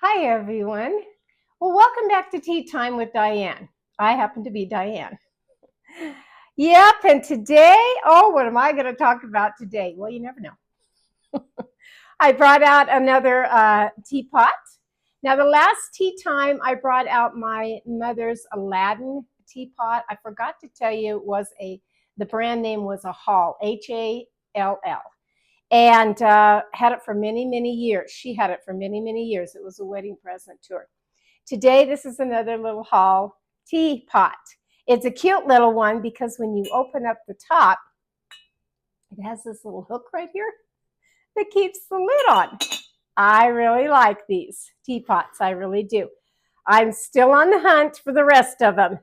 Hi, everyone. Well, welcome back to Tea Time with Diane. I happen to be Diane. Yep, and today, what am I going to talk about today? Well, you never know. I brought out another teapot. Now, the last tea time, I brought out my mother's Aladdin teapot. I forgot to tell you, the brand name was a Hall, Hall, and had it for many, many years. She had it for many, many years. It was a wedding present to her. Today, this is another little Hall teapot. It's a cute little one because when you open up the top, it has this little hook right here that keeps the lid on. I really like these teapots. I really do. I'm still on the hunt for the rest of them,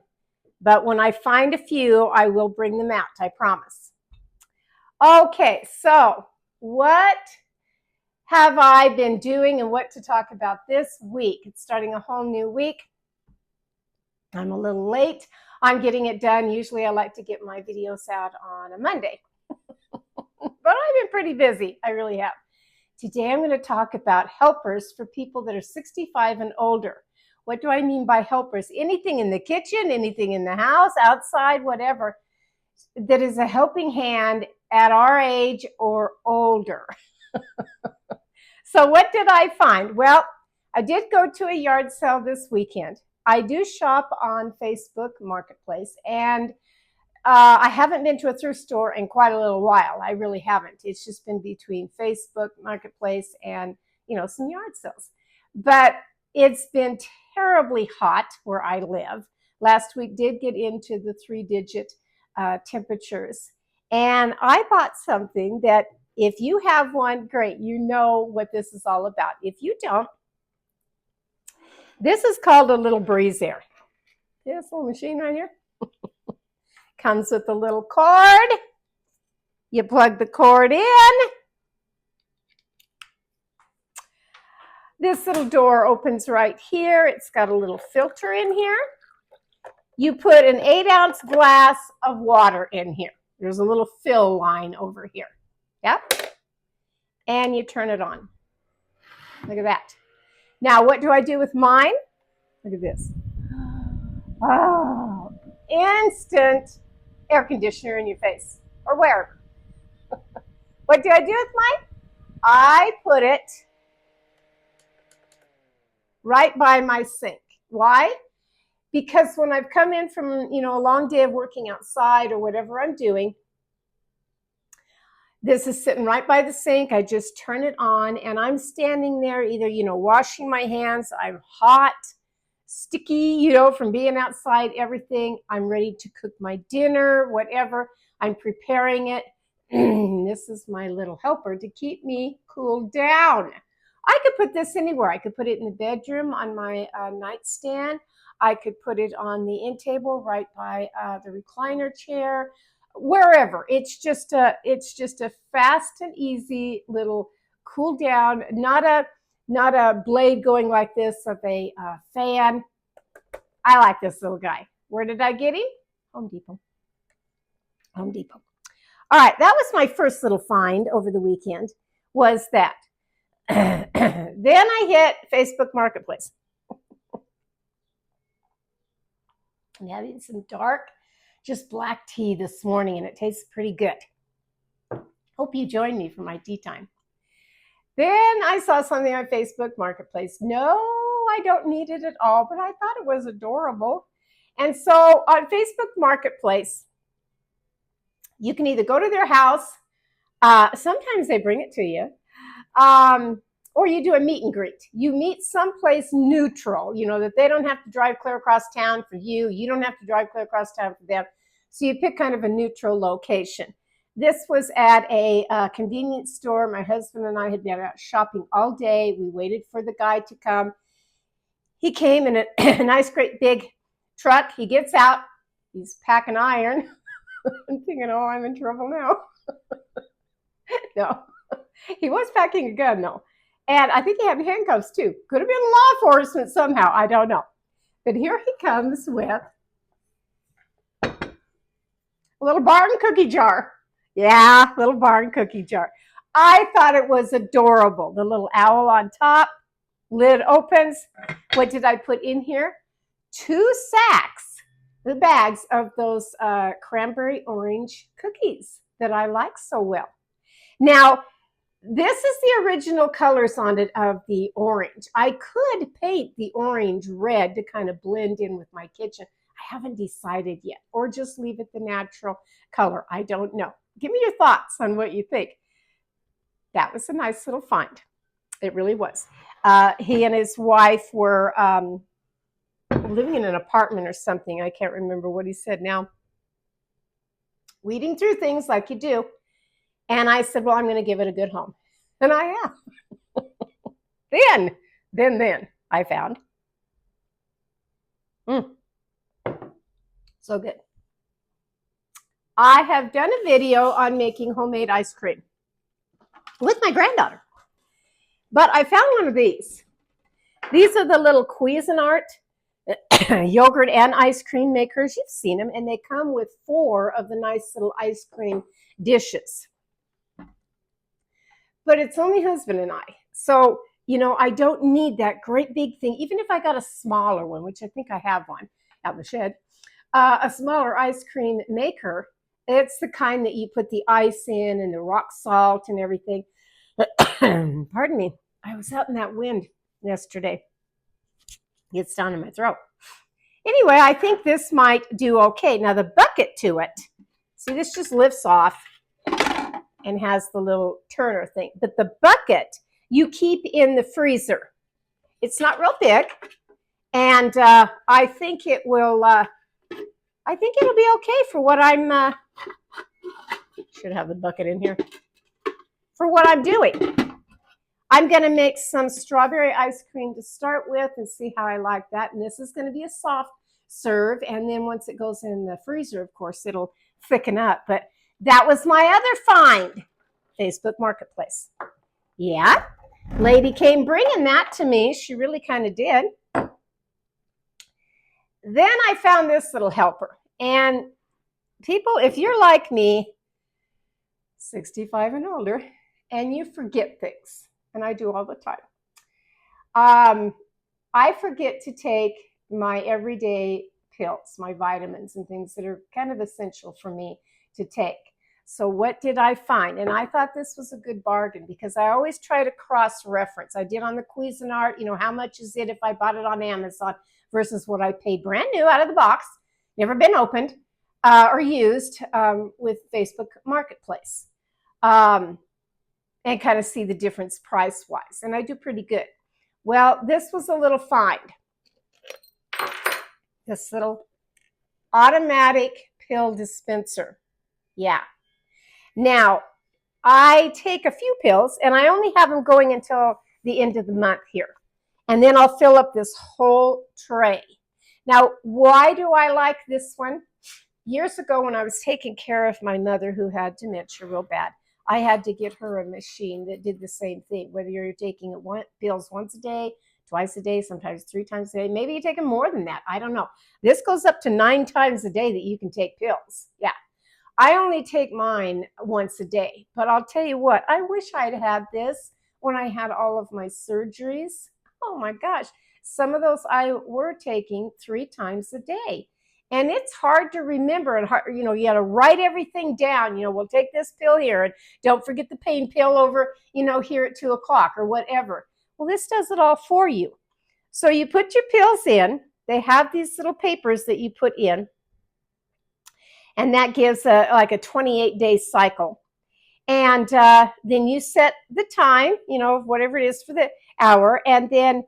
but when I find a few, I will bring them out, I promise. Okay, so what have I been doing and what to talk about this week? It's starting a whole new week. I'm a little late on getting it done. Usually I like to get my videos out on a Monday, but I've been pretty busy. I really have. Today I'm going to talk about helpers for people that are 65 and older. What do I mean by helpers? Anything in the kitchen, anything in the house, outside, whatever, that is a helping hand at our age or older. So what did I find? Well, I did go to a yard sale this weekend. I do shop on Facebook Marketplace, and I haven't been to a thrift store in quite a little while. I really haven't. It's just been between Facebook Marketplace and, some yard sales. But it's been terribly hot where I live. Last week did get into the 3-digit temperatures. And I bought something that if you have one, great, you know what this is all about. If you don't, this is called a little breezer. See this little machine right here? Comes with a little cord. You plug the cord in. This little door opens right here. It's got a little filter in here. You put an 8-ounce glass of water in here. There's a little fill line over here. Yep. And you turn it on. Look at that. Now, what do I do with mine? Look at this. Oh, instant air conditioner in your face or wherever. What do I do with mine? I put it right by my sink. Why? Because when I've come in from, a long day of working outside or whatever I'm doing, this is sitting right by the sink. I just turn it on and I'm standing there either, washing my hands. I'm hot, sticky, from being outside, everything. I'm ready to cook my dinner, whatever. I'm preparing it. This is my little helper to keep me cooled down. I could put this anywhere. I could put it in the bedroom on my nightstand. I could put it on the end table right by the recliner chair, wherever. It's just a fast and easy little cool down, not a blade going like this of a fan. I like this little guy. Where did I get him? Home Depot. Home Depot. All right, that was my first little find over the weekend, was that. Then I hit Facebook Marketplace. I'm having some dark, just black tea this morning, and it tastes pretty good. Hope you join me for my tea time. Then I saw something on Facebook Marketplace. No, I don't need it at all, but I thought it was adorable. And so on Facebook Marketplace, you can either go to their house, sometimes they bring it to you, or you do a meet and greet. You meet someplace neutral, that they don't have to drive clear across town for you. You don't have to drive clear across town for them. So you pick kind of a neutral location. This was at a convenience store. My husband and I had been out shopping all day. We waited for the guy to come. He came in a nice, great big truck. He gets out. He's packing iron. I'm thinking, I'm in trouble now. No, he was packing a gun, though. And I think he had handcuffs, too. Could have been law enforcement somehow. I don't know. But here he comes with a little barn cookie jar. Yeah, little barn cookie jar. I thought it was adorable. The little owl on top. Lid opens. What did I put in here? 2 sacks, the bags of those cranberry orange cookies that I like so well. Now, this is the original colors on it of the orange. I could paint the orange red to kind of blend in with my kitchen. I haven't decided yet, or just leave it the natural color. I don't know. Give me your thoughts on what you think. That was a nice little find. It really was. He and his wife were living in an apartment or something. I can't remember what he said now. Weeding through things like you do. And I said, well, I'm going to give it a good home. And I am. then I found. So good. I have done a video on making homemade ice cream with my granddaughter. But I found one of these. These are the little Cuisinart yogurt and ice cream makers. You've seen them, and they come with 4 of the nice little ice cream dishes. But it's only husband and I. So, you know, I don't need that great big thing. Even if I got a smaller one, which I think I have one out in the shed, a smaller ice cream maker, it's the kind that you put the ice in and the rock salt and everything. Pardon me. I was out in that wind yesterday. Gets down in my throat. Anyway, I think this might do okay. Now the bucket to it, see, this just lifts off and has the little turner thing. But the bucket you keep in the freezer. It's not real big, and I think it will. I think it'll be okay for what I'm. Should have the bucket in here for what I'm doing. I'm going to make some strawberry ice cream to start with and see how I like that. And this is going to be a soft serve. And then once it goes in the freezer, of course, it'll thicken up. But that was my other find, Facebook Marketplace. Yeah, lady came bringing that to me. She really kind of did. Then I found this little helper. And people, if you're like me, 65 and older, and you forget things, and I do all the time. I forget to take my everyday pills, my vitamins and things that are kind of essential for me to take. So what did I find? And I thought this was a good bargain because I always try to cross-reference. I did on the Cuisinart, you know, how much is it if I bought it on Amazon versus what I paid brand new out of the box, never been opened or used with Facebook Marketplace. And kind of see the difference price-wise. And I do pretty good. Well, this was a little find. This little automatic pill dispenser. Yeah. Now, I take a few pills, and I only have them going until the end of the month here. And then I'll fill up this whole tray. Now, why do I like this one? Years ago when I was taking care of my mother who had dementia real bad, I had to get her a machine that did the same thing, whether you're taking pills once a day, twice a day, sometimes 3 times a day. Maybe you take them more than that. I don't know. This goes up to 9 times a day that you can take pills. Yeah. I only take mine once a day. But I'll tell you what, I wish I'd had this when I had all of my surgeries. Oh my gosh. Some of those I were taking 3 times a day. And it's hard to remember, and hard, you know, you got to write everything down. You know, we'll take this pill here, and don't forget the pain pill over, you know, here at 2 o'clock or whatever. Well, this does it all for you. So you put your pills in. They have these little papers that you put in, and that gives like a 28-day cycle. And then you set the time, you know, whatever it is for the hour, and then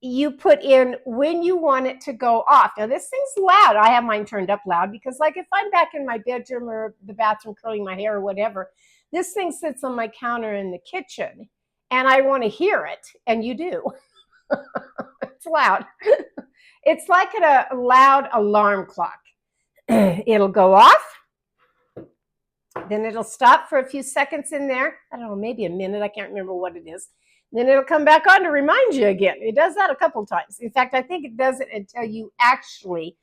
you put in when you want it to go off. Now, this thing's loud. I have mine turned up loud because, like, if I'm back in my bedroom or the bathroom curling my hair or whatever, this thing sits on my counter in the kitchen, and I want to hear it, and you do. It's loud. It's like a loud alarm clock. It'll go off. Then it'll stop for a few seconds in there. I don't know, maybe a minute. I can't remember what it is. Then it'll come back on to remind you again. It does that a couple times. In fact, I think it does it until you actually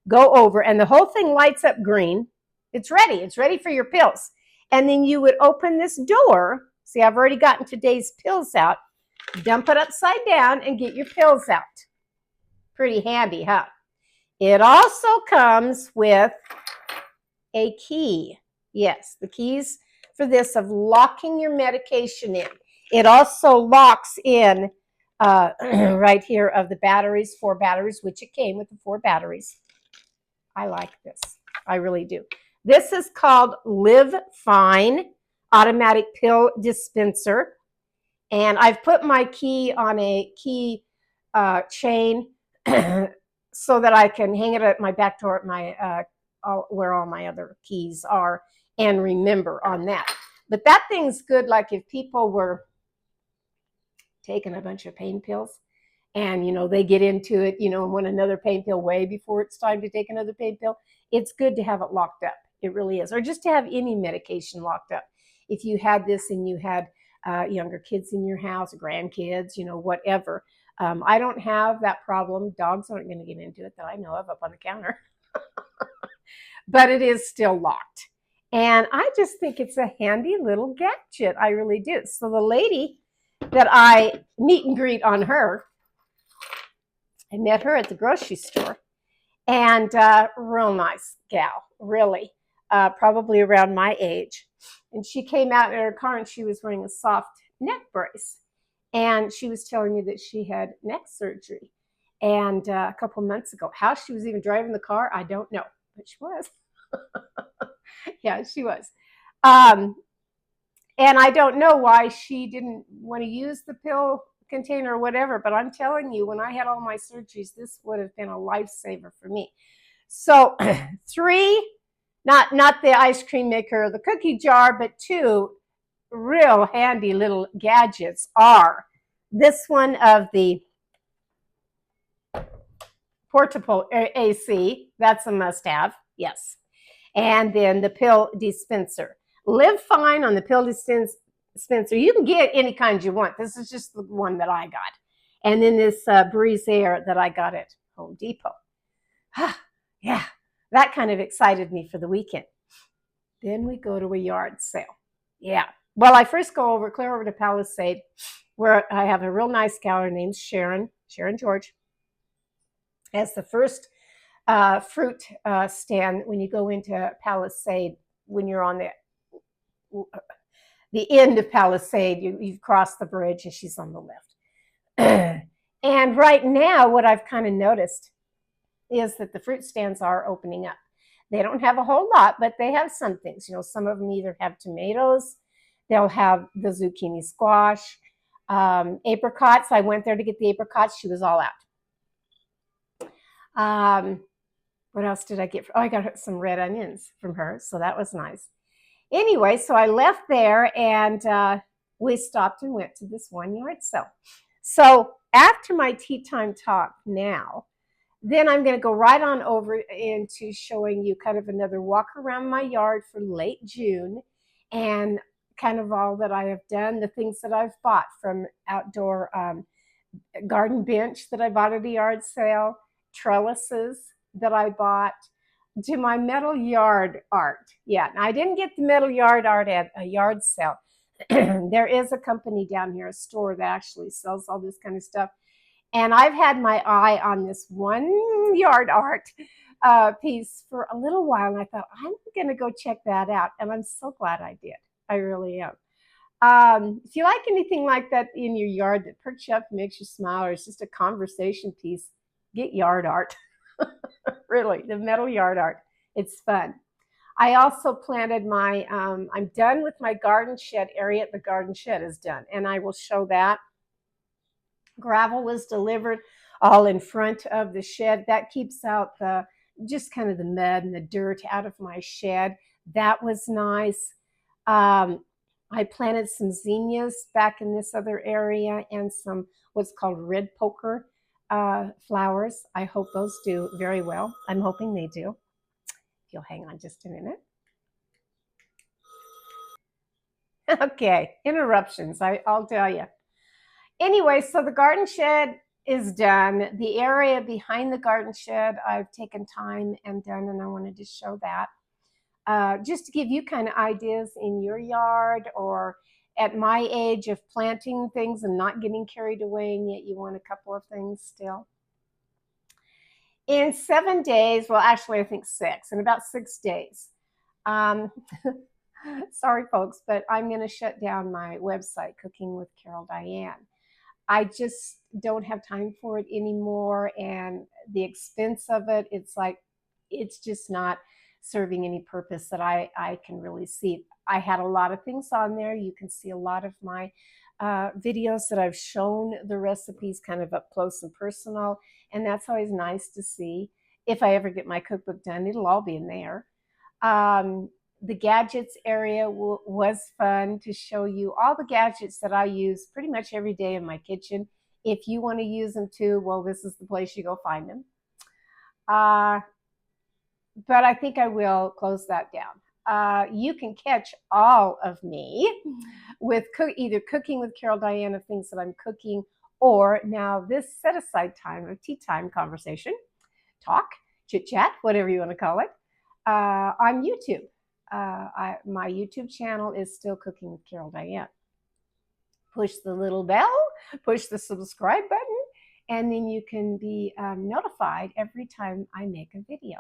go over and the whole thing lights up green. It's ready. It's ready for your pills. And then you would open this door. See, I've already gotten today's pills out. dump it upside down, and get your pills out. Pretty handy, huh? It also comes with a key. Yes, the keys for this of locking your medication in. It also locks in right here of the batteries, 4 batteries, which it came with the 4 batteries. I like this. I really do. This is called Live Fine Automatic Pill Dispenser. And I've put my key on a key chain so that I can hang it at my back door at my where all my other keys are and remember on that. But that thing's good, like if people were taking a bunch of pain pills and they get into it, and want another pain pill way before it's time to take another pain pill, it's good to have it locked up. It really is. Or just to have any medication locked up. If you had this and you had younger kids in your house, grandkids, whatever. I don't have that problem. Dogs aren't going to get into it that I know of up on the counter. But it is still locked. And I just think it's a handy little gadget. I really do. So the lady that I meet and greet on her, I met her at the grocery store. And real nice gal, really. Probably around my age. And she came out in her car and she was wearing a soft neck brace. And she was telling me that she had neck surgery and a couple months ago. How she was even driving the car, I don't know. But she was. Yeah, she was. And I don't know why she didn't want to use the pill container or whatever. But I'm telling you, when I had all my surgeries, this would have been a lifesaver for me. So 3, not the ice cream maker or the cookie jar, but 2 real handy little gadgets are this one of the portable AC. That's a must-have, yes. And then the pill dispenser. Live Fine on the pill dispenser. You can get any kind you want. This is just the one that I got. And then this Breeze Air that I got at Home Depot. Yeah, that kind of excited me for the weekend. Then we go to a yard sale. Yeah. Well, I first go clear over to Palisade, where I have a real nice gal. Her name's Sharon George. As the first fruit stand when you go into Palisade, when you're on the end of Palisade, you've crossed the bridge and she's on the left. And right now, what I've kind of noticed is that the fruit stands are opening up. They don't have a whole lot, but they have some things. Some of them either have tomatoes, they'll have the zucchini squash, apricots. I went there to get the apricots. She was all out. What else did I get? I got some red onions from her, so that was nice. Anyway, so I left there and we stopped and went to this one yard sale. So after my tea time talk now, then I'm going to go right on over into showing you kind of another walk around my yard for late June and kind of all that I have done, the things that I've bought from outdoor garden bench that I bought at a yard sale, trellises that I bought, to my metal yard art. Yeah, I didn't get the metal yard art at a yard sale. There is a company down here, a store that actually sells all this kind of stuff. And I've had my eye on this one yard art piece for a little while. And I thought, I'm going to go check that out. And I'm so glad I did. I really am. If you like anything like that in your yard that perks you up and makes you smile, or it's just a conversation piece, get yard art. Really, the metal yard art. It's fun. I also planted my, I'm done with my garden shed area. The garden shed is done. And I will show that. Gravel was delivered all in front of the shed. That keeps out just kind of the mud and the dirt out of my shed. That was nice. I planted some zinnias back in this other area and some what's called red poker flowers. I hope those do very well. I'm hoping they do. If you'll hang on just a minute. Okay, interruptions, I'll tell you. Anyway, so the garden shed is done. The area behind the garden shed, I've taken time and done, and I wanted to show that. Just to give you kind of ideas in your yard or at my age of planting things and not getting carried away, and yet you want a couple of things still. In 7 days, well, actually, I think 6, in about 6 days. Um, sorry, folks, but I'm going to shut down my website, Cooking with Carol Dianne. I just don't have time for it anymore. And the expense of it, it's like, it's just not serving any purpose that I can really see. I had a lot of things on there. You can see a lot of my videos that I've shown the recipes kind of up close and personal. And that's always nice to see. If I ever get my cookbook done, it'll all be in there. Um, the gadgets area was fun to show you all the gadgets that I use pretty much every day in my kitchen. If you want to use them too, well, this is the place you go find them. But I think I will close that down. You can catch all of me with either Cooking with Carol Dianne of things that I'm cooking, or now this set aside time of tea time conversation, talk, chit chat, whatever you want to call it, on YouTube. My YouTube channel is still Cooking with Carol Dianne. Push the little bell, push the subscribe button, and then you can be notified every time I make a video.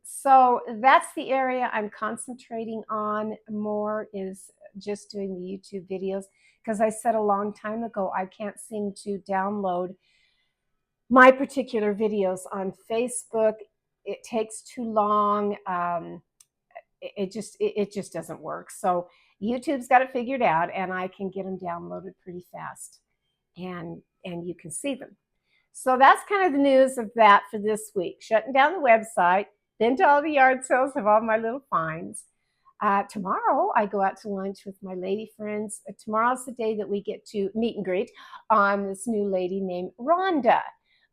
So that's the area I'm concentrating on more, is just doing the YouTube videos, because I said a long time ago I can't seem to download my particular videos on Facebook. It takes too long. It just doesn't work. So YouTube's got it figured out, and I can get them downloaded pretty fast, and you can see them. So that's kind of the news of that for this week. Shutting down the website, been to all the yard sales of all my little finds. Tomorrow, I go out to lunch with my lady friends. Tomorrow's the day that we get to meet and greet on this new lady named Rhonda,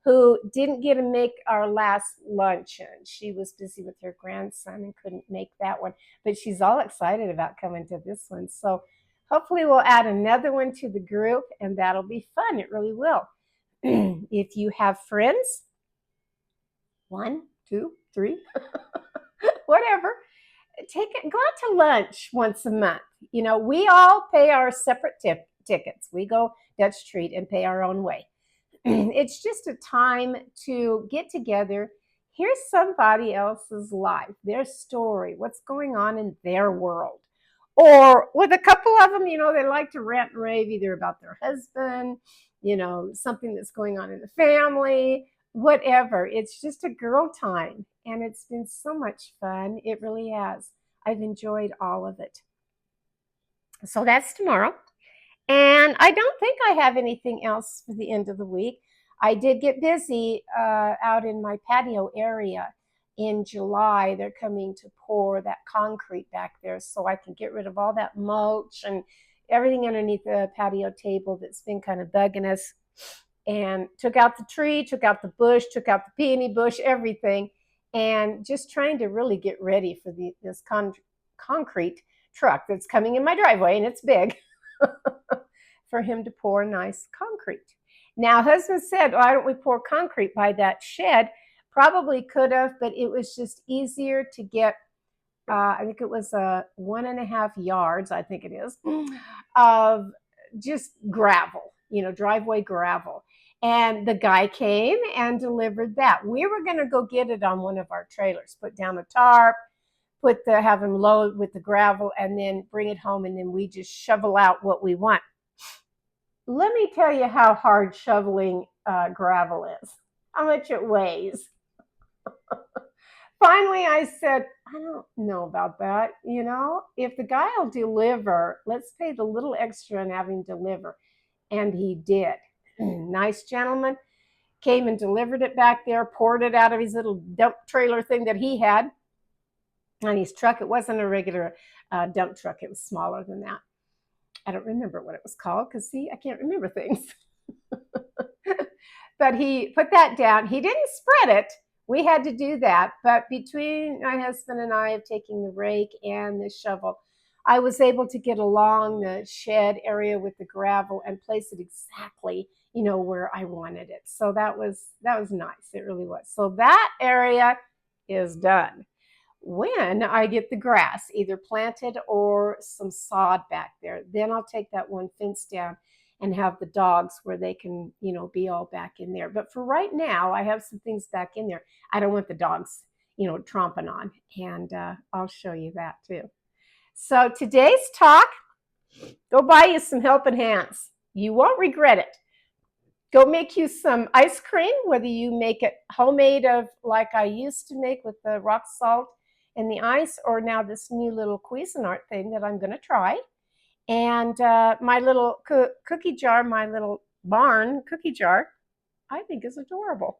who didn't get to make our last luncheon. She was busy with her grandson and couldn't make that one, but she's all excited about coming to this one. So hopefully we'll add another one to the group, and that'll be fun. It really will. If you have friends, 1, 2, 3, whatever, go out to lunch once a month. You know, we all pay our separate tickets. We go Dutch treat and pay our own way. It's just a time to get together, hear somebody else's life, their story, what's going on in their world. Or with a couple of them, you know, they like to rant and rave either about their husband, you know, something that's going on in the family, whatever. It's just a girl time, and it's been so much fun. It really has. I've enjoyed all of it. So that's tomorrow. And I don't think I have anything else for the end of the week. I did get busy out in my patio area in July. They're coming to pour that concrete back there so I can get rid of all that mulch and everything underneath the patio table that's been kind of bugging us. And took out the tree, took out the bush, took out the peony bush, everything. And just trying to really get ready for this concrete truck that's coming in my driveway, and it's big. For him to pour nice concrete. Now, husband said, why don't we pour concrete by that shed? Probably could have, but it was just easier to get, I think it was 1.5 yards, I think it is, of just gravel, you know, driveway gravel. And the guy came and delivered that. We were going to go get it on one of our trailers, put down a tarp, have him load with the gravel, and then bring it home, and then we just shovel out what we want. Let me tell you how hard shoveling gravel is, how much it weighs. Finally, I said, I don't know about that. You know, if the guy will deliver, let's pay the little extra and have him deliver. And he did. Nice gentleman, came and delivered it back there, poured it out of his little dump trailer thing that he had on his truck. It wasn't a regular dump truck. It was smaller than that. I don't remember what it was called, because see, I can't remember things. But he put that down. He didn't spread it. We had to do that. But between my husband and I of taking the rake and the shovel, I was able to get along the shed area with the gravel and place it exactly, you know, where I wanted it. So that was nice. It really was. So that area is done. when I get the grass either planted or some sod back there, then I'll take that one fence down and have the dogs where they can, be all back in there. But for right now, I have some things back in there I don't want the dogs, tromping on. And I'll show you that too. So today's talk, go buy you some helping hands. You won't regret it. Go make you some ice cream, whether you make it homemade of like I used to make with the rock salt and the ice, or now this new little Cuisinart thing that I'm going to try. And my little cookie jar, my little barn cookie jar, I think is adorable.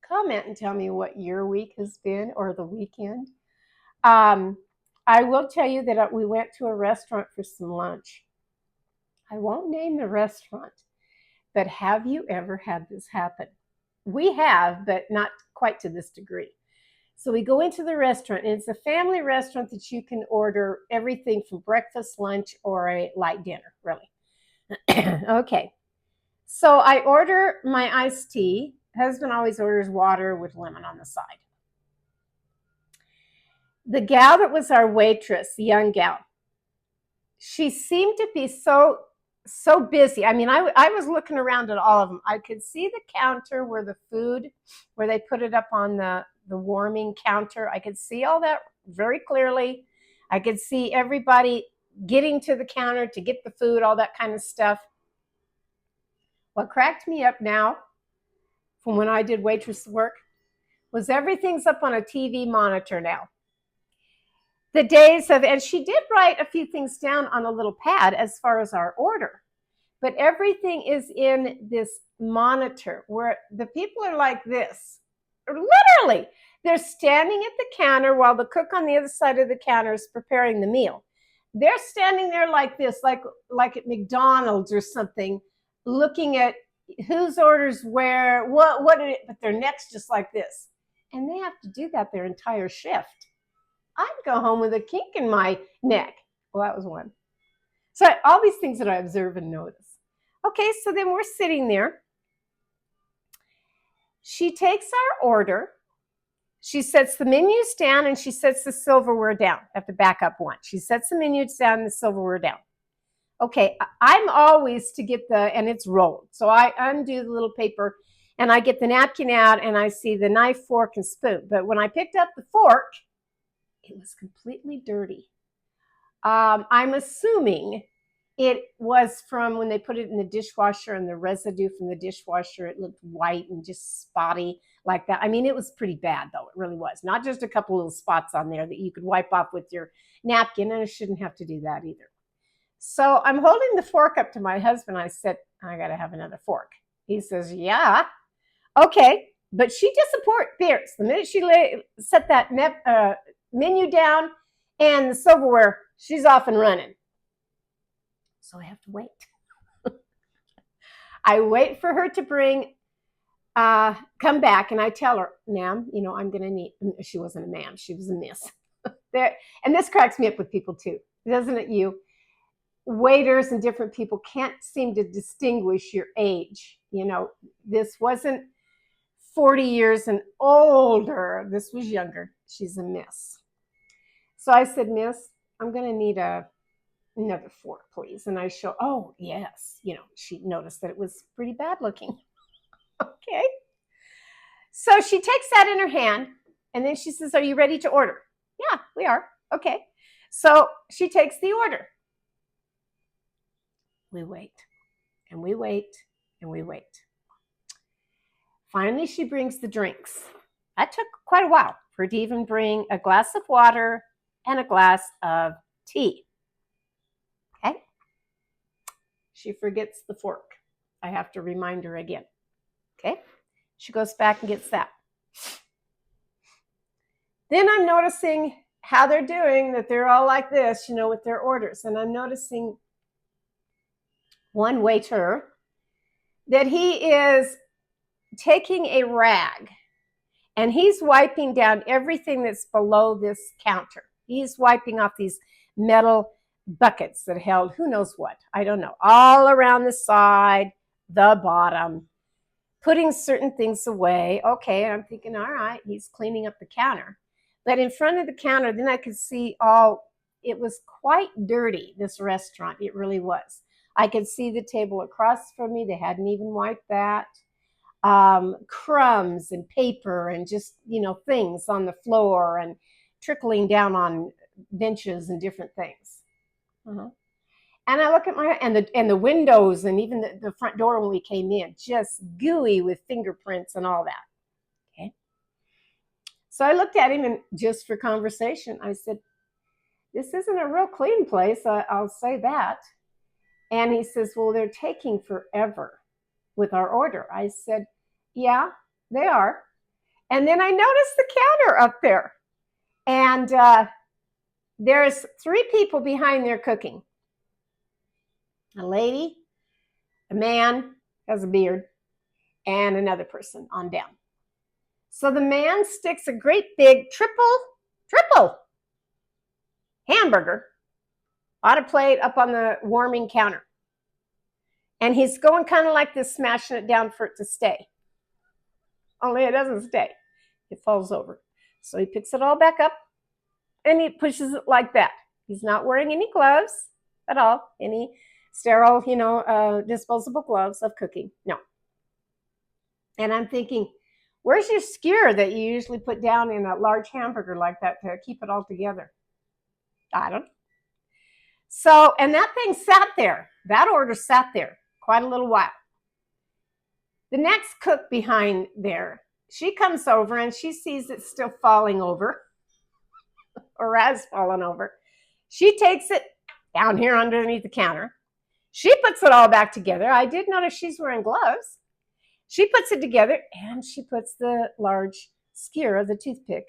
Comment and tell me what your week has been or the weekend. I will tell you that we went to a restaurant for some lunch. I won't name the restaurant, but have you ever had this happen? We have, but not quite to this degree. So we go into the restaurant, and it's a family restaurant that you can order everything from breakfast, lunch, or a light dinner, really. Okay. So I order my iced tea. Husband always orders water with lemon on the side. The gal that was our waitress, the young gal, she seemed to be so busy. I mean, I was looking around at all of them. I could see the counter where the food, where they put it up on the warming counter. I could see all that very clearly. I could see everybody getting to the counter to get the food, all that kind of stuff. What cracked me up now from when I did waitress work was everything's up on a TV monitor now. The days of, and she did write a few things down on a little pad as far as our order, but everything is in this monitor where the people are like this. Literally, they're standing at the counter while the cook on the other side of the counter is preparing the meal. They're standing there like this, like at McDonald's or something, looking at whose orders where, what did it, but their neck's just like this. And they have to do that their entire shift. I'd go home with a kink in my neck. Well, that was one. So all these things that I observe and notice. Okay, so then we're sitting there. She takes our order. She sets the menus down and she sets the silverware down. I have to back up one. She sets the menus down and the silverware down. Okay, I'm always to get and it's rolled. So I undo the little paper and I get the napkin out and I see the knife, fork, and spoon. But when I picked up the fork, it was completely dirty. I'm assuming it was from when they put it in the dishwasher and the residue from the dishwasher, it looked white and just spotty like that. I mean, it was pretty bad though. It really was. Not just a couple little spots on there that you could wipe off with your napkin, and I shouldn't have to do that either. So I'm holding the fork up to my husband. I said, I got to have another fork. He says, yeah. Okay. But she disappears. The minute she set that menu down and the silverware, she's off and running. So I have to wait. I wait for her to come back, and I tell her, ma'am, I'm going to need, she wasn't a ma'am, she was a miss. And this cracks me up with people too, doesn't it you? Waiters and different people can't seem to distinguish your age. This wasn't 40 years and older. This was younger. She's a miss. So I said, miss, I'm going to need another fork, please. And I show, oh, yes. She noticed that it was pretty bad looking. Okay. So she takes that in her hand, and then she says, are you ready to order? Yeah, we are. Okay. So she takes the order. We wait, and we wait, and we wait. Finally, she brings the drinks. That took quite a while for her to even bring a glass of water and a glass of tea. Okay. She forgets the fork. I have to remind her again. Okay. She goes back and gets that. Then I'm noticing how they're doing, that they're all like this, with their orders. And I'm noticing one waiter that he is taking a rag and he's wiping down everything that's below this counter. He's wiping off these metal buckets that held who knows what. I don't know. All around the side, the bottom. putting certain things away. Okay, and I'm thinking, all right, he's cleaning up the counter. But in front of the counter, then I could see it was quite dirty, this restaurant. It really was. I could see the table across from me. They hadn't even wiped that. Crumbs and paper and just, things on the floor and trickling down on benches and different things. Uh-huh. And I look at the windows and even the front door when we came in, just gooey with fingerprints and all that. Okay. So I looked at him and just for conversation, I said, this isn't a real clean place. I'll say that. And he says, well, they're taking forever with our order. I said, yeah, they are. And then I noticed the counter up there. And there's 3 people behind there cooking. A lady, a man, has a beard, and another person on down. So the man sticks a great big triple hamburger on a plate up on the warming counter. And he's going kind of like this, smashing it down for it to stay. Only it doesn't stay. It falls over. So he picks it all back up and he pushes it like that. He's not wearing any gloves at all, any sterile, disposable gloves of cooking. No. And I'm thinking, where's your skewer that you usually put down in a large hamburger like that to keep it all together? I don't know. So, and that thing sat there. That order sat there quite a little while. The next cook behind there, she comes over and she sees it still falling over or has fallen over. She takes it down here underneath the counter. She puts it all back together. I did notice she's wearing gloves. She puts it together and she puts the large skewer, the toothpick,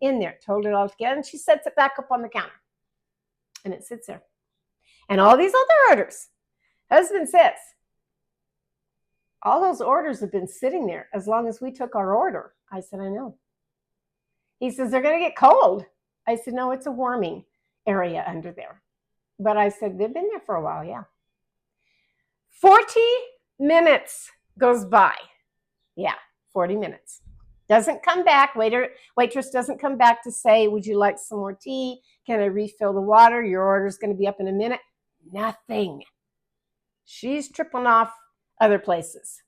in there, to hold it all together, and she sets it back up on the counter. And it sits there. And all these other orders, husband says, all those orders have been sitting there as long as we took our order. I said, I know. He says, they're going to get cold. I said, no, it's a warming area under there. But I said, they've been there for a while, yeah. 40 minutes goes by. Yeah, 40 minutes. Doesn't come back. Waitress doesn't come back to say, would you like some more tea? Can I refill the water? Your order's going to be up in a minute. Nothing. She's tripping off other places.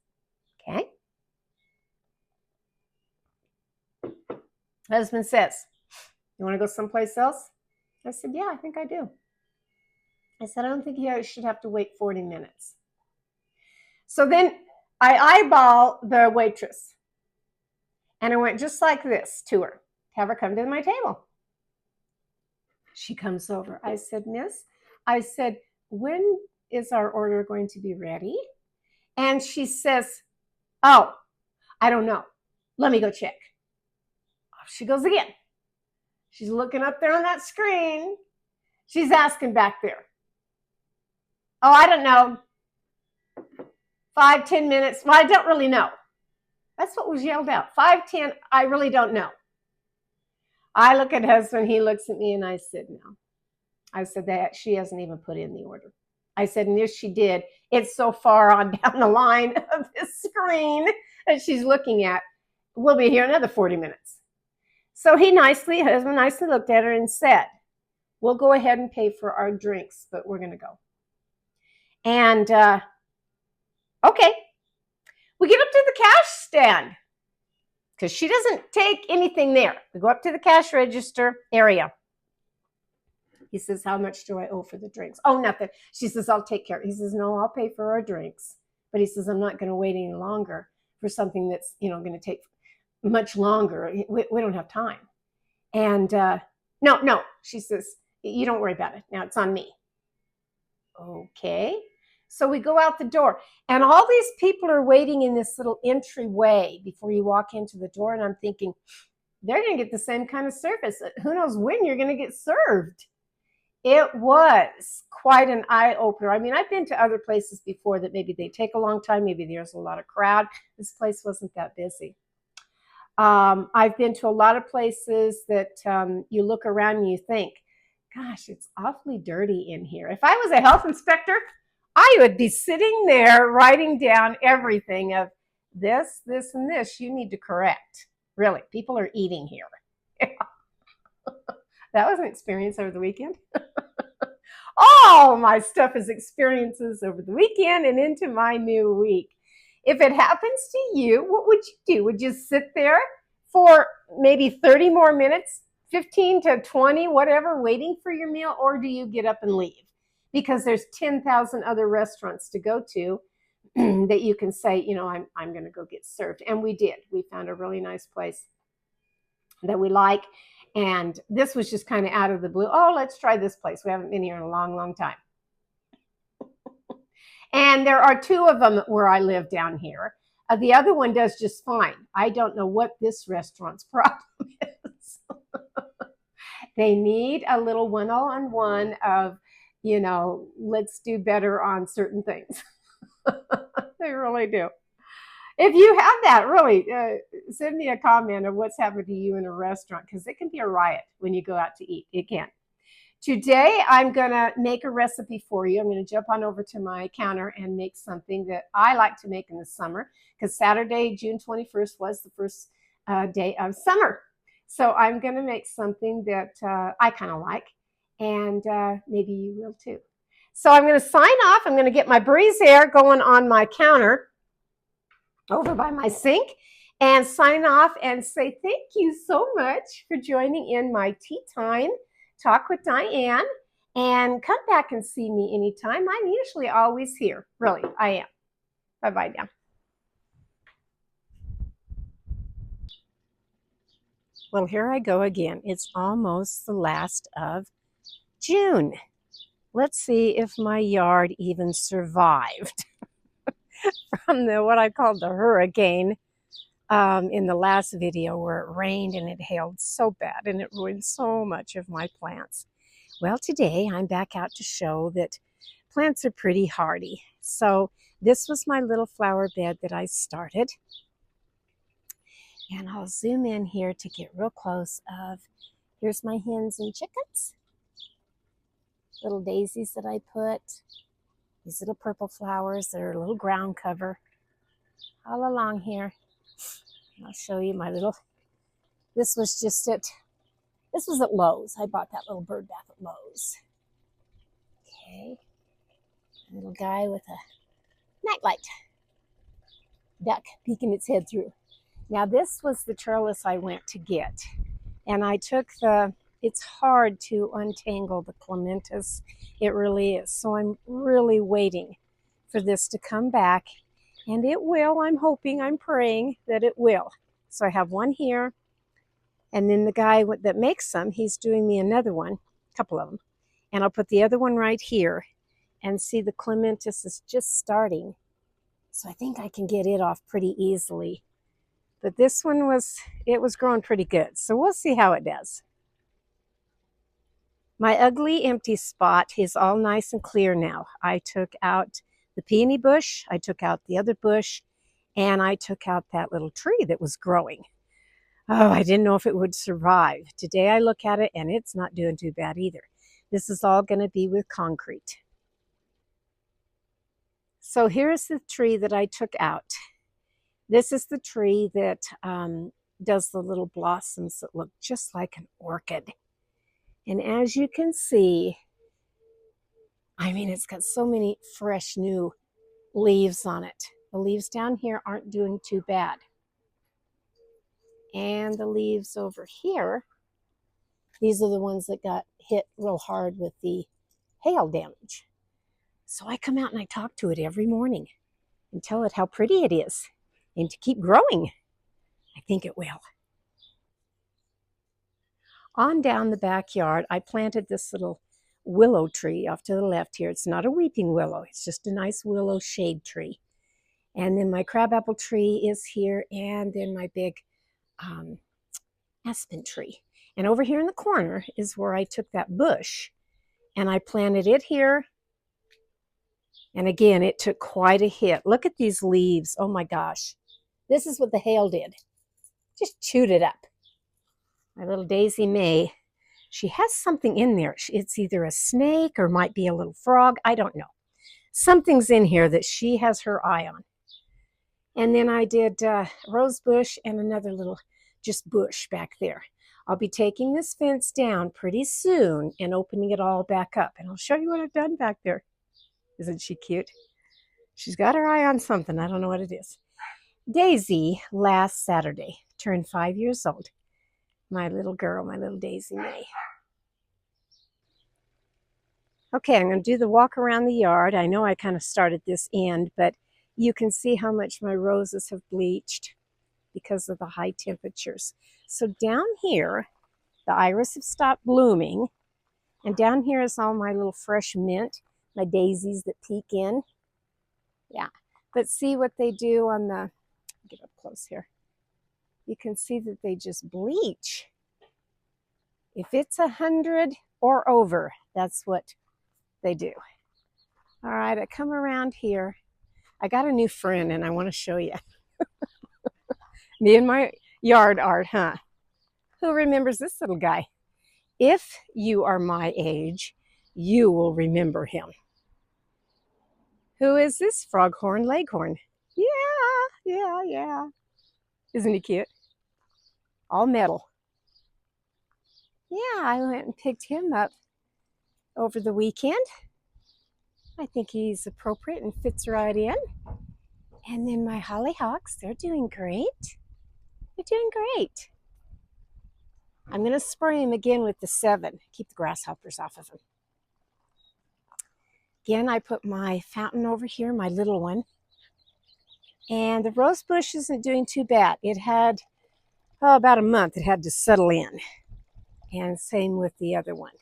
Okay. Husband says, you want to go someplace else? I said, yeah, I think I do. I said, I don't think you should have to wait 40 minutes. So then I eyeball the waitress. And I went just like this to her. Have her come to my table. She comes over. I said, miss, I said, when is our order going to be ready? And she says, oh, I don't know. Let me go check. Off she goes again. She's looking up there on that screen. She's asking back there. Oh, I don't know. 5, 10 minutes. Well, I don't really know. That's what was yelled out. 5, 10, I really don't know. I look at husband, he looks at me, and I said, no. I said that she hasn't even put in the order. I said, and if she did, it's so far on down the line of this screen that she's looking at. We'll be here another 40 minutes. So husband nicely looked at her and said, we'll go ahead and pay for our drinks, but we're going to go. And, okay. We get up to the cash stand because she doesn't take anything there. We go up to the cash register area. He says, how much do I owe for the drinks? Oh, nothing. She says, I'll take care. He says, no, I'll pay for our drinks. But he says, I'm not going to wait any longer for something that's, going to take much longer. We don't have time. And no, she says, you don't worry about it. Now it's on me. Okay. So we go out the door, and all these people are waiting in this little entryway before you walk into the door. And I'm thinking, they're going to get the same kind of service. Who knows when you're going to get served? It was quite an eye-opener. I mean, I've been to other places before that maybe they take a long time. Maybe there's a lot of crowd. This place wasn't that busy. I've been to a lot of places that you look around and you think, gosh, it's awfully dirty in here. If I was a health inspector, I would be sitting there writing down everything of this, and this you need to correct. Really, people are eating here. That was an experience over the weekend. All my stuff is experiences over the weekend and into my new week. If it happens to you, what would you do? Would you sit there for maybe 30 more minutes, 15 to 20, whatever, waiting for your meal, or do you get up and leave? Because there's 10,000 other restaurants to go to that you can say, you know, I'm going to go get served. And we did. We found a really nice place that we like. And this was just kind of out of the blue. Oh, let's try this place. We haven't been here in a long, long time. And there are two of them where I live down here. The other one does just fine. I don't know what this restaurant's problem is. They need a little one-on-one of, you know, let's do better on certain things. They really do. If you have that, really, send me a comment of what's happened to you in a restaurant, because it can be a riot when you go out to eat. It can. Today, I'm going to make a recipe for you. I'm going to jump on over to my counter and make something that I like to make in the summer, because Saturday, June 21st, was the first day of summer. So I'm going to make something that I kind of like, and maybe you will too. So I'm going to sign off. I'm going to get my braisiere going on my counter over by my sink and sign off and say thank you so much for joining in my Tea Time Talk with Dianne, and come back and see me anytime. I'm usually always here. Really, I am. Bye-bye now. Well, here I go again. It's almost the last of June. Let's see if my yard even survived from what I called the hurricane in the last video, where it rained and it hailed so bad and it ruined so much of my plants. Well, today I'm back out to show that plants are pretty hardy. So this was my little flower bed that I started. And I'll zoom in here to get real close of, here's my hens and chickens. Little daisies that I put. These little purple flowers that are a little ground cover all along here. I'll show you my little, this was at Lowe's. I bought that little bird bath at Lowe's. Okay. A little guy with a nightlight. Duck peeking its head through. Now this was the trellis I went to get. And I took it's hard to untangle the clematis. It really is. So I'm really waiting for this to come back. And it will. I'm hoping, I'm praying that it will. So I have one here. And then the guy that makes them, he's doing me another one, a couple of them. And I'll put the other one right here. And see, the clematis is just starting. So I think I can get it off pretty easily. But this one was growing pretty good. So we'll see how it does. My ugly empty spot is all nice and clear now. I took out the peony bush, I took out the other bush, and I took out that little tree that was growing. Oh, I didn't know if it would survive. Today I look at it and it's not doing too bad either. This is all going to be with concrete. So here's the tree that I took out. This is the tree that does the little blossoms that look just like an orchid. And as you can see, I mean, it's got so many fresh new leaves on it. The leaves down here aren't doing too bad. And the leaves over here, these are the ones that got hit real hard with the hail damage. So I come out and I talk to it every morning and tell it how pretty it is and to keep growing. I think it will. On down the backyard, I planted this little willow tree off to the left here. It's not a weeping willow. It's just a nice willow shade tree. And then my crabapple tree is here, and then my big aspen tree. And over here in the corner is where I took that bush and I planted it here. And again, it took quite a hit. Look at these leaves. Oh my gosh. This is what the hail did. Just chewed it up. My little Daisy May, she has something in there. It's either a snake or might be a little frog. I don't know. Something's in here that she has her eye on. And then I did rose bush and another little just bush back there. I'll be taking this fence down pretty soon and opening it all back up. And I'll show you what I've done back there. Isn't she cute? She's got her eye on something. I don't know what it is. Daisy, last Saturday, turned 5 years old. My little girl, my little Daisy May. Okay, I'm going to do the walk around the yard. I know I kind of started this end, but you can see how much my roses have bleached because of the high temperatures. So down here, the iris have stopped blooming. And down here is all my little fresh mint, my daisies that peek in. Yeah, but see what they do on the, get up close here. You can see that they just bleach. If it's 100 or over, that's what they do. All right, I come around here. I got a new friend and I want to show you. Me and my yard art, huh? Who remembers this little guy? If you are my age, you will remember him. Who is this? Froghorn Leghorn. Yeah. Isn't he cute? All metal. Yeah, I went and picked him up over the weekend. I think he's appropriate and fits right in. And then my hollyhocks, they're doing great. They're doing great. I'm going to spray him again with the 7. Keep the grasshoppers off of him. Again, I put my fountain over here, my little one. And the rose bush isn't doing too bad. It had, about a month it had to settle in. And same with the other one.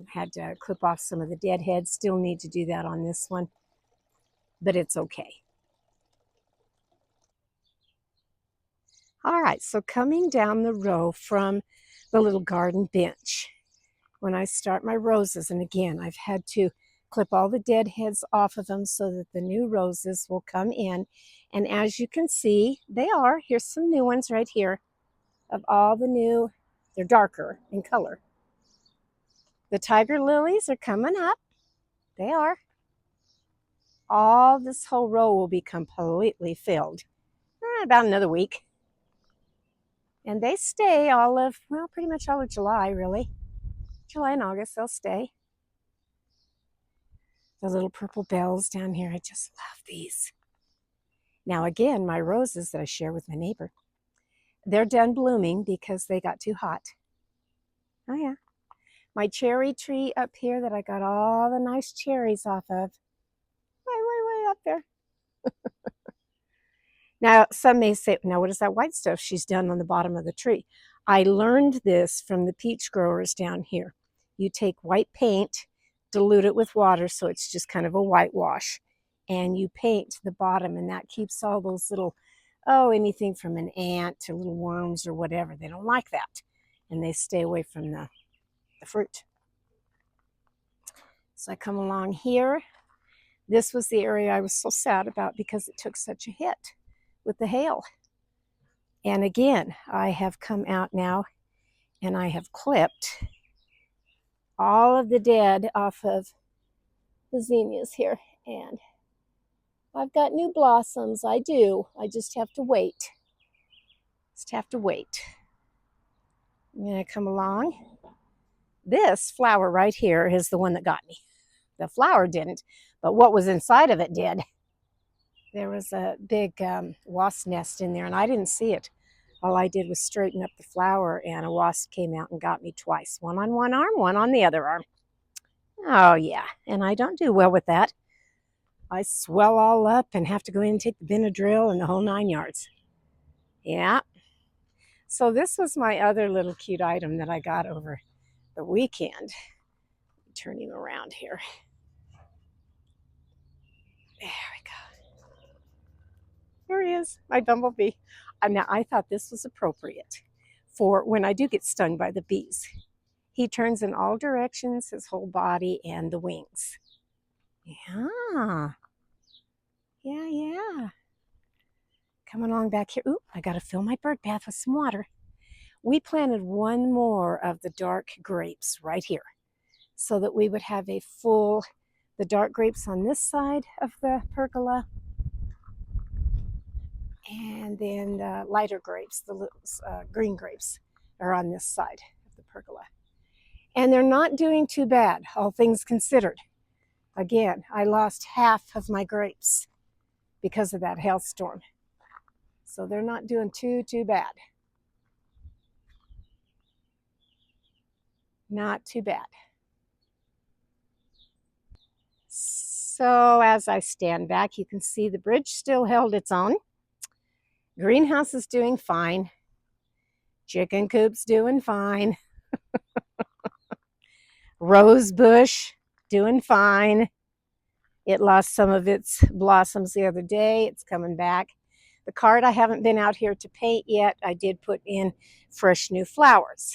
Had to clip off some of the dead heads. Still need to do that on this one. But it's okay. All right, so coming down the row from the little garden bench, when I start my roses, and again, I've had to clip all the dead heads off of them so that the new roses will come in. And as you can see, they are. Here's some new ones right here of all the new, they're darker in color. The tiger lilies are coming up. They are. All this whole row will be completely filled. About another week. And they stay all of, well, pretty much all of July, really. July and August, they'll stay. The little purple bells down here, I just love these. Now again, my roses that I share with my neighbor, they're done blooming because they got too hot. Oh yeah. My cherry tree up here that I got all the nice cherries off of, way up there. Now, some may say, now what is that white stuff she's done on the bottom of the tree? I learned this from the peach growers down here. You take white paint, dilute it with water so it's just kind of a whitewash, and you paint the bottom, and that keeps all those little, anything from an ant to little worms or whatever. They don't like that, and they stay away from the fruit. So I come along here. This was the area I was so sad about because it took such a hit with the hail. And again, I have come out now and I have clipped all of the dead off of the zinnias here. And I've got new blossoms. I do. I just have to wait. I'm going to come along. This flower right here is the one that got me. The flower didn't, but what was inside of it did. There was a big wasp nest in there, and I didn't see it. All I did was straighten up the flower, and a wasp came out and got me twice. One on one arm, one on the other arm. Oh, yeah, and I don't do well with that. I swell all up and have to go in and take the Benadryl and the whole 9 yards. Yeah. So this was my other little cute item that I got over the weekend. Turn him around here. There we go. There he is, my bumblebee. Now, I thought this was appropriate for when I do get stung by the bees. He turns in all directions, his whole body and the wings. Yeah. Come along back here. Ooh, I got to fill my bird bath with some water. We planted one more of the dark grapes right here so that we would have a full, the dark grapes on this side of the pergola And then the lighter grapes, the little, green grapes, are on this side of the pergola. And they're not doing too bad, all things considered. Again, I lost half of my grapes because of that hailstorm. So they're not doing too bad. Not too bad. So as I stand back, you can see the bridge still held its own. Greenhouse is doing fine. Chicken coop's doing fine. Rose bush doing fine. It lost some of its blossoms the other day. It's coming back. The card I haven't been out here to paint yet. I did put in fresh new flowers.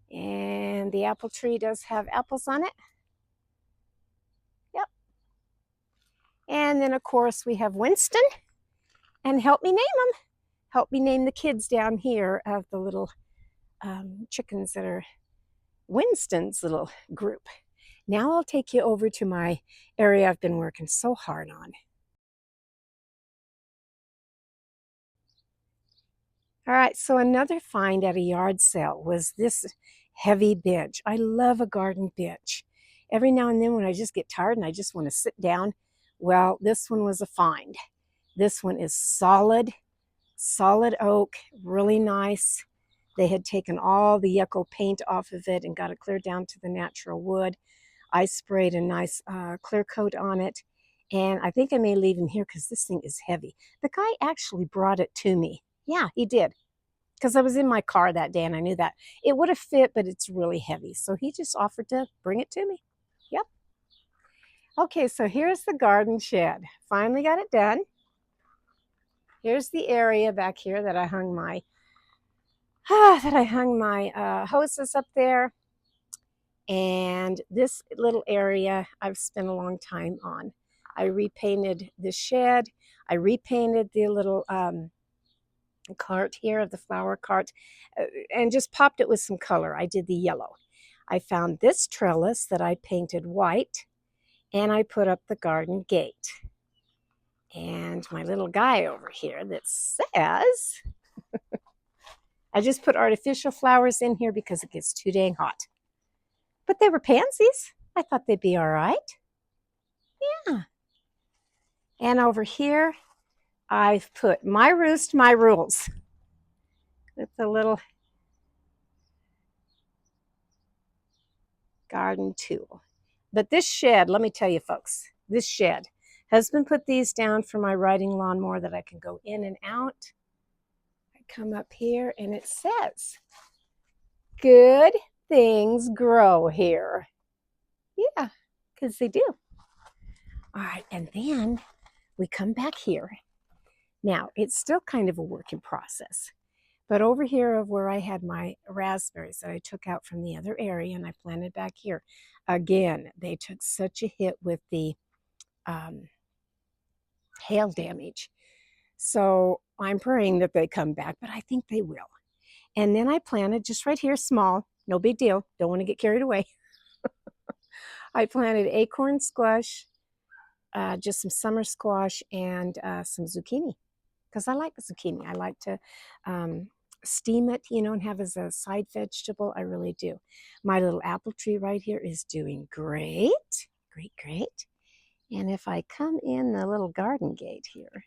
And the apple tree does have apples on it. Yep. And then, of course, we have Winston. And help me name them. Help me name the kids down here of the little chickens that are Winston's little group. Now I'll take you over to my area I've been working so hard on. All right, so another find at a yard sale was this heavy bench. I love a garden bench. Every now and then when I just get tired and I just want to sit down, well, this one was a find. This one is solid oak, really nice. They had taken all the yucco paint off of it and got it clear down to the natural wood. I sprayed a nice clear coat on it, and I think I may leave him here because this thing is heavy. The guy actually brought it to me. Yeah, he did, because I was in my car that day and I knew that it would have fit, but it's really heavy. So he just offered to bring it to me. Yep. Okay, so here's the garden shed. Finally got it done. Here's the area back here that I hung my hoses up there. And this little area I've spent a long time on. I repainted the shed. I repainted the little cart here, of the flower cart, and just popped it with some color. I did the yellow. I found this trellis that I painted white, and I put up the garden gate. And my little guy over here that says, I just put artificial flowers in here because it gets too dang hot. But they were pansies. I thought they'd be all right. Yeah. And over here, I've put my roost, my rules. With the little garden tool. But this shed, let me tell you folks, this shed, husband put these down for my riding lawnmower that I can go in and out. I come up here and it says, good things grow here. Yeah, because they do. All right, and then we come back here. Now, it's still kind of a work in process. But over here of where I had my raspberries that I took out from the other area and I planted back here, again, they took such a hit with the hail damage. So I'm praying that they come back, but I think they will. And then I planted just right here, small, no big deal. Don't want to get carried away. I planted acorn squash, just some summer squash, and some zucchini. Because I like the zucchini. I like to steam it, and have as a side vegetable. I really do. My little apple tree right here is doing great. Great. And if I come in the little garden gate here,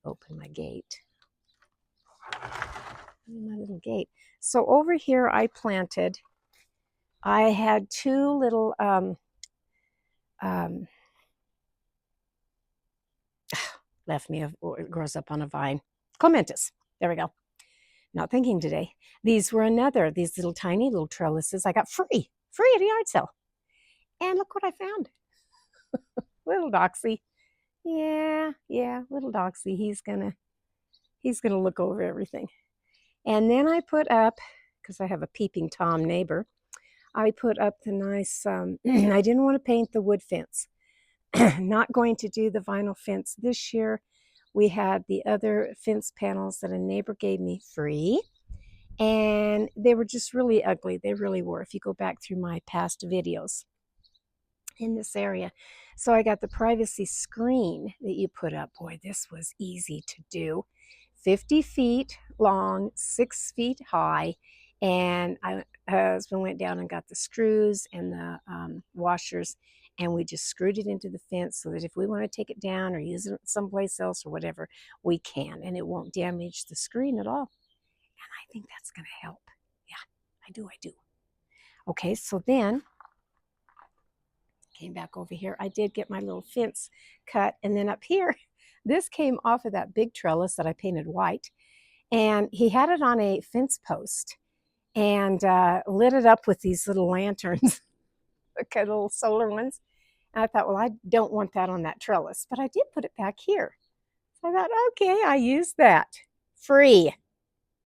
open my gate. My little gate. So over here I planted, I had two little left me, it grows up on a vine. Clematis. There we go. Not thinking today. These little tiny little trellises I got free at a yard sale. And look what I found. Little Doxy. Yeah, little Doxy. He's gonna look over everything. And then I put up, because I have a peeping Tom neighbor, I put up the nice, I didn't want to paint the wood fence. Not going to do the vinyl fence this year. We had the other fence panels that a neighbor gave me free, and they were just really ugly. They really were, if you go back through my past videos. in this area. So I got the privacy screen that you put up. Boy, this was easy to do. 50 feet long, 6 feet high. And my husband went down and got the screws and the washers, and we just screwed it into the fence so that if we want to take it down or use it someplace else or whatever, we can, and it won't damage the screen at all. And I think that's going to help. Yeah, I do. Okay, so then came back over here. I did get my little fence cut, and then up here, this came off of that big trellis that I painted white, and he had it on a fence post and lit it up with these little lanterns, the little solar ones. And I thought, well, I don't want that on that trellis, but I did put it back here. So I thought, okay, I used that. Free.